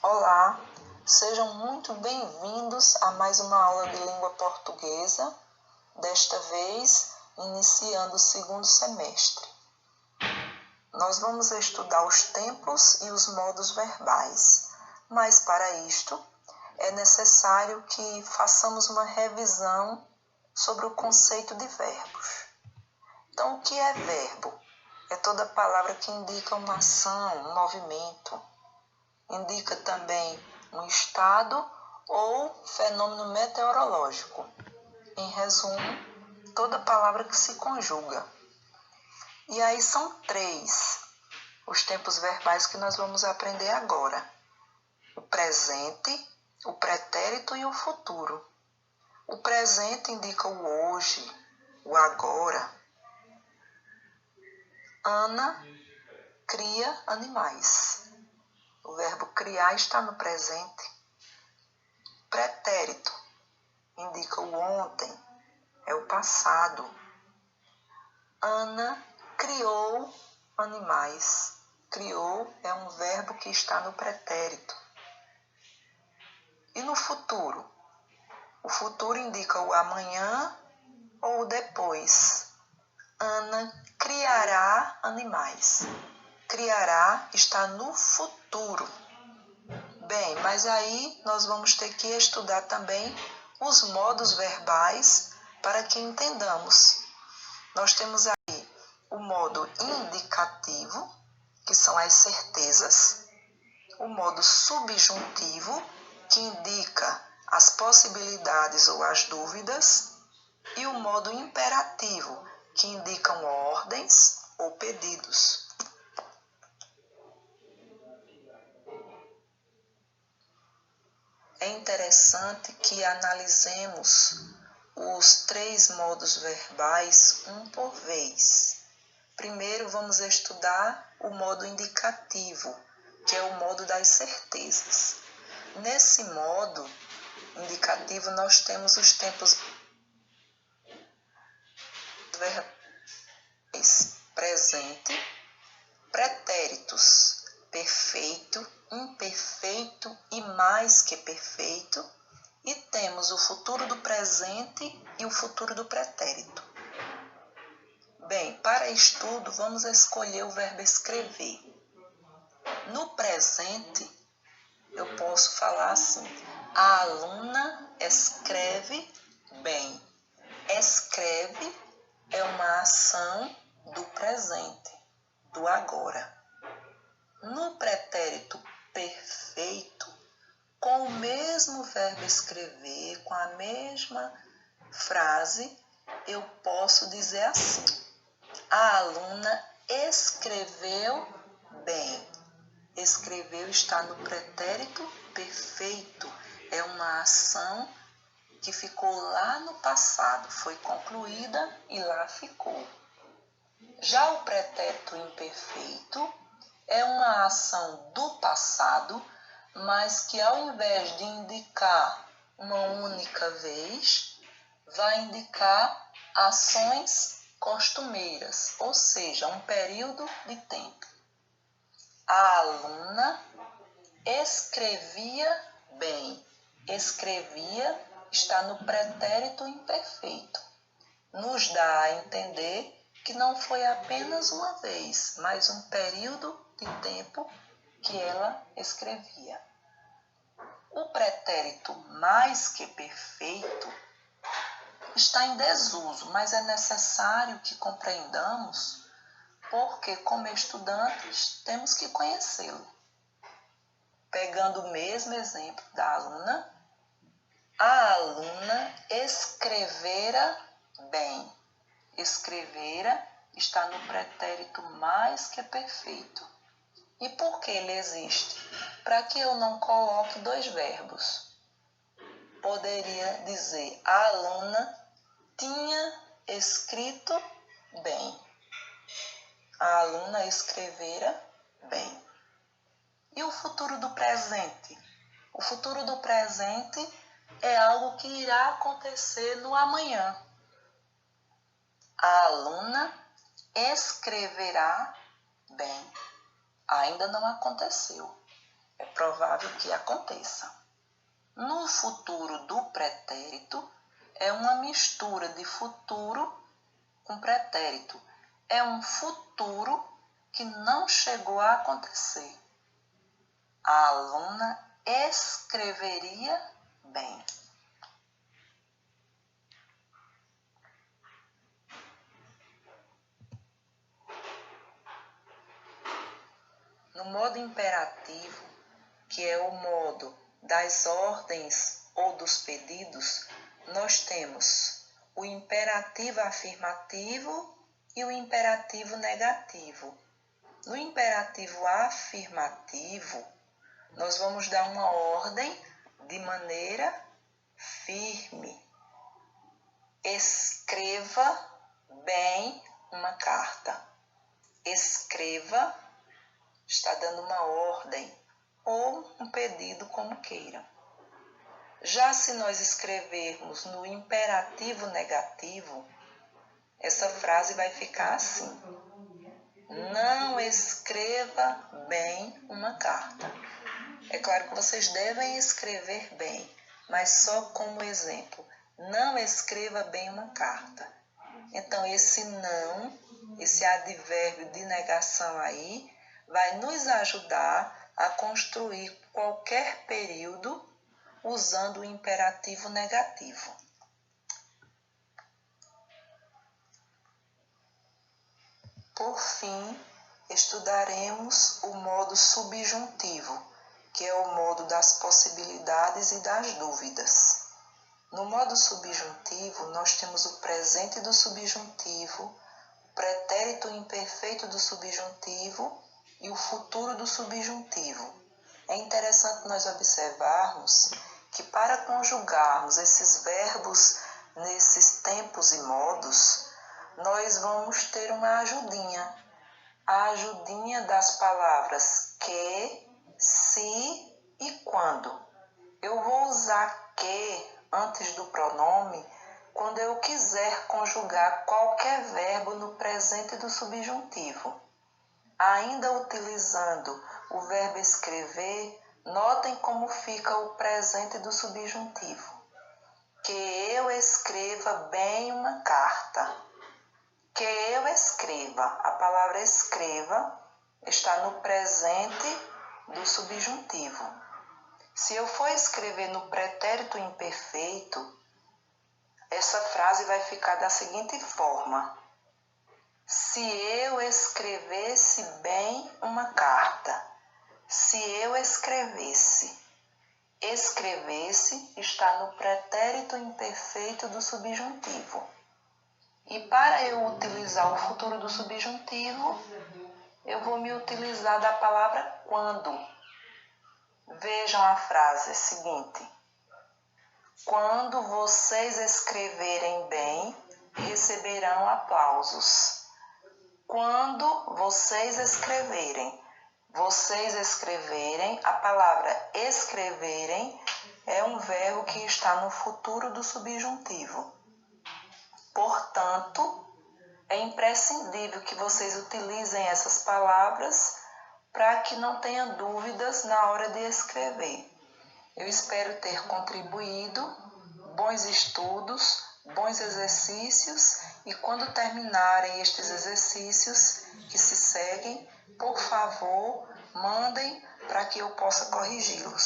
Olá, sejam muito bem-vindos a mais uma aula de língua portuguesa, desta vez iniciando o segundo semestre. Nós vamos estudar os tempos e os modos verbais, mas para isto é necessário que façamos uma revisão sobre o conceito de verbos. Então, o que é verbo? É toda palavra que indica uma ação, um movimento. Indica também um estado ou fenômeno meteorológico. Em resumo, toda palavra que se conjuga. E aí são 3 os tempos verbais que nós vamos aprender agora: o presente, o pretérito e o futuro. O presente indica o hoje, o agora. Ana cria animais. O verbo criar está no presente. Pretérito indica o ontem, é o passado. Ana criou animais. Criou é um verbo que está no pretérito. E no futuro? O futuro indica o amanhã ou o depois. Ana criará animais. Criará está no futuro. Bem, mas aí nós vamos ter que estudar também os modos verbais para que entendamos. Nós temos aí o modo indicativo, que são as certezas, o modo subjuntivo, que indica as possibilidades ou as dúvidas, e o modo imperativo, que indicam ordens ou pedidos. É interessante que analisemos os 3 modos verbais um por vez. Primeiro vamos estudar o modo indicativo, que é o modo das certezas. Nesse modo indicativo nós temos os tempos verbais: presente, pretéritos, perfeito, imperfeito e mais que perfeito, e temos o futuro do presente e o futuro do pretérito. Bem, para estudo, vamos escolher o verbo escrever. No presente, eu posso falar assim: a aluna escreve bem. Escreve é uma ação do presente, do agora. No pretérito perfeito, com o mesmo verbo escrever, com a mesma frase, eu posso dizer assim: a aluna escreveu bem. Escreveu está no pretérito perfeito. É uma ação que ficou lá no passado, foi concluída e lá ficou. Já o pretérito imperfeito é uma ação do passado, mas que ao invés de indicar uma única vez, vai indicar ações costumeiras, ou seja, um período de tempo. A aluna escrevia bem. Escrevia está no pretérito imperfeito. Nos dá a entender que não foi apenas uma vez, mas um período de tempo que ela escrevia. O pretérito mais que perfeito está em desuso, mas é necessário que compreendamos, porque como estudantes temos que conhecê-lo. Pegando o mesmo exemplo da aluna, a aluna escrevera bem. Escrevera está no pretérito mais que perfeito. E por que ele existe? Para que eu não coloque 2 verbos. Poderia dizer: a aluna tinha escrito bem. A aluna escrevera bem. E o futuro do presente? O futuro do presente é algo que irá acontecer no amanhã. A aluna escreverá bem. Ainda não aconteceu. É provável que aconteça. No futuro do pretérito, é uma mistura de futuro com pretérito. É um futuro que não chegou a acontecer. A aluna escreveria bem. No modo imperativo, que é o modo das ordens ou dos pedidos, nós temos o imperativo afirmativo e o imperativo negativo. No imperativo afirmativo, nós vamos dar uma ordem de maneira firme. Escreva bem uma carta. Escreva está dando uma ordem ou um pedido, como queira. Já se nós escrevermos no imperativo negativo, essa frase vai ficar assim: não escreva bem uma carta. É claro que vocês devem escrever bem, mas só como exemplo, não escreva bem uma carta. Então, esse não, esse advérbio de negação aí, vai nos ajudar a construir qualquer período usando o imperativo negativo. Por fim, estudaremos o modo subjuntivo, que é o modo das possibilidades e das dúvidas. No modo subjuntivo, nós temos o presente do subjuntivo, o pretérito imperfeito do subjuntivo e o futuro do subjuntivo. É interessante nós observarmos que para conjugarmos esses verbos nesses tempos e modos, nós vamos ter uma ajudinha. A ajudinha das palavras que, se e quando. Eu vou usar que antes do pronome quando eu quiser conjugar qualquer verbo no presente do subjuntivo. Ainda utilizando o verbo escrever, notem como fica o presente do subjuntivo. Que eu escreva bem uma carta. Que eu escreva. A palavra escreva está no presente do subjuntivo. Se eu for escrever no pretérito imperfeito, essa frase vai ficar da seguinte forma: se eu escrevesse bem uma carta. Se eu escrevesse. Escrevesse está no pretérito imperfeito do subjuntivo. E para eu utilizar o futuro do subjuntivo, eu vou me utilizar da palavra quando. Vejam a frase seguinte: quando vocês escreverem bem, receberão aplausos. Quando vocês escreverem. Vocês escreverem, a palavra escreverem é um verbo que está no futuro do subjuntivo. Portanto, é imprescindível que vocês utilizem essas palavras para que não tenha dúvidas na hora de escrever. Eu espero ter contribuído. Bons estudos, bons exercícios, e quando terminarem estes exercícios que se seguem, por favor, mandem para que eu possa corrigi-los.